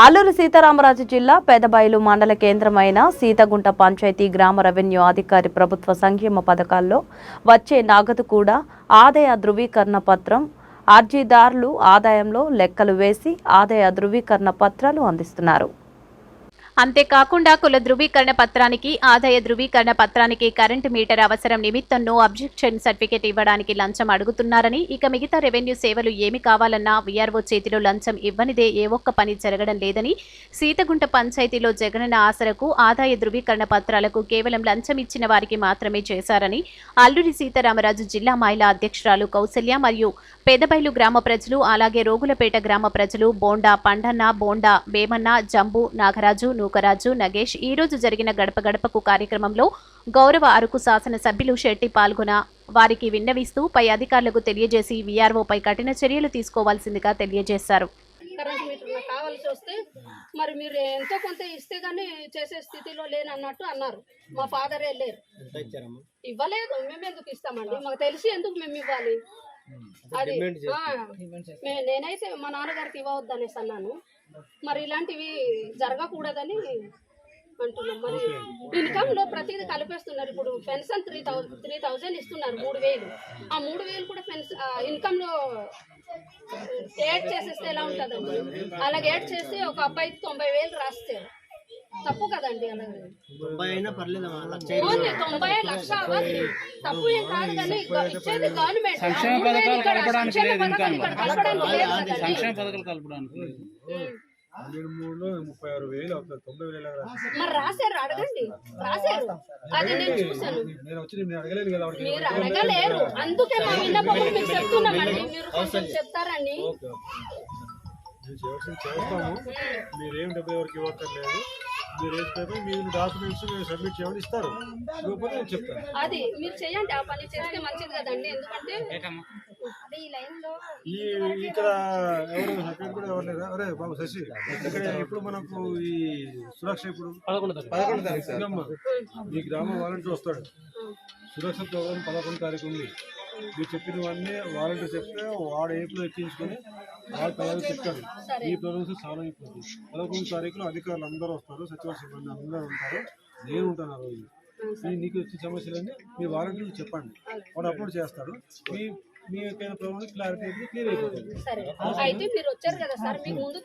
ఆలూరు సీతారామరాజు జిల్లా పెదబయలు మండల కేంద్రమైన సీతగుంట పంచాయతీ గ్రామ రెవెన్యూ అధికారి ప్రభుత్వ సంక్షేమ పథకాల్లో వచ్చే నగదు కూడా ఆదాయ ధృవీకరణ పత్రం అర్జీదారులు ఆదాయంలో లెక్కలు వేసి ఆదాయ ధృవీకరణ పత్రాలు అందిస్తున్నారు. అంతేకాకుండా కుల ధృవీకరణ పత్రానికి ఆదాయ ధృవీకరణ పత్రానికి కరెంటు మీటర్ అవసరం నిమిత్తం నో అబ్జెక్షన్ సర్టిఫికేట్ ఇవ్వడానికి లంచం అడుగుతున్నారని, ఇక మిగతా రెవెన్యూ సేవలు ఏమి కావాలన్నా వీఆర్ఓ చేతిలో లంచం ఇవ్వనిదే ఏ ఒక్క పని జరగడం లేదని, సీతగుంట పంచాయతీలో జగనన్న ఆసరకు ఆదాయ ధృవీకరణ పత్రాలకు కేవలం లంచం ఇచ్చిన వారికి మాత్రమే చేశారని అల్లూరి సీతారామరాజు జిల్లా మహిళా అధ్యక్షురాలు కౌసల్య మరియు పెదబైలు గ్రామ ప్రజలు, అలాగే రోగులపేట గ్రామ ప్రజలు బోండా పండన్న, బోండా వేమన్న, జంబు, నాగరాజు, నూకరాజు, నగేష్ ఈ రోజు జరిగిన గడప గడపకు కార్యక్రమంలో గౌరవ అరకు శాసన సభ్యులు శెట్టి పాల్గొన వారికి విన్నవిస్తూ పై అధికారులకు తెలియజేసి వీఆర్ఓపై కఠిన చర్యలు తీసుకోవాల్సిందిగా తెలియజేశారు. కరెంట్ మీటర్ కావాల్సి వస్తే మరి మీరు ఎంతో కొంత ఇస్తే గానీ చేసే స్థితిలో లేనన్నట్టు అన్నారు. మా ఫాదర్ వెళ్ళారు, ఇవ్వలేదు. మేము ఎందుకు ఇస్తామండి? మాకు తెలిసి ఎందుకు మేము ఇవ్వాలి? అది నేనైతే మా నాన్నగారికి ఇవ్వవద్దు అనేసి అన్నాను. మరి ఇలాంటివి జరగకూడదని అంటున్నాం. మరి ఇన్కమ్ లో ప్రతిదీ కలిపేస్తున్నారు. ఇప్పుడు పెన్షన్ 3,000 ఇస్తున్నారు, 3,000. ఆ 3,000 కూడా ఇన్కమ్ లో యాడ్ చేసేస్తే ఎలా ఉంటుందండి? అలాగే యాడ్ చేసి ఒక అబ్బాయికి 90,000 రాస్తే తప్పు కదండి. అలాగే 90 లక్ష అవ్వాలి, తప్పు ఏం కాదు. కానీ ఇచ్చేది గవర్నమెంట్. మరి రాశారు, అడగండి. రాశారు, అది నేను చూసాను. మీరు అడగలేరు, అందుకే మా విన్నపం మీకు చెప్తున్నామండి. మీరు కొంచెం చెప్తారండి. చేస్తాము. మీరేం డబ్బులు ఎవరికి ఇవ్వట్లేదు. మీరు వేసిపోయి మీరు డాక్యుమెంట్స్ సబ్మిట్ చేయమని ఇస్తారు. లేకపోతే నేను చెప్తాను. అది మీరు చేయండి. ఆ పని చేస్తే మంచిది కదండి. ఎందుకంటే ఇక్కడ ఎవరు సెక్రటరీ కూడా ఎవరు లేదా? అరే బాబు శశి, ఇక్కడ ఇప్పుడు మనకు ఈ సురక్ష ఇప్పుడు 11 తారీఖు మీ గ్రామ వాలంటీర్ వస్తాడు. సురక్ష ప్రోగ్రాం 11 తారీఖు ఉంది. మీరు చెప్పినవన్నీ వాలంటీర్ చెప్తే వాడు ఏపులో ఎక్కించుకొని వాడు తయారు చెప్తాడు. ఈ ప్రోగ్రామ్స్ చాలా అయిపోతుంది. 11 తారీఖులో అధికారులు అందరూ వస్తారు, సచివ సిబ్బంది అందరూ ఉంటారు, నేను ఉంటాను ఆ రోజు. నీకు వచ్చిన సమస్యలన్నీ మీ వాలంటీర్లు చెప్పండి, వాడు అప్లోడ్ చేస్తాడు. మీ యొక్క ప్రోగ్రామ్ క్లారిటీ క్లియర్ అయిపోతుంది. అయితే మీరు వచ్చారు కదా సార్, మీకు ముందు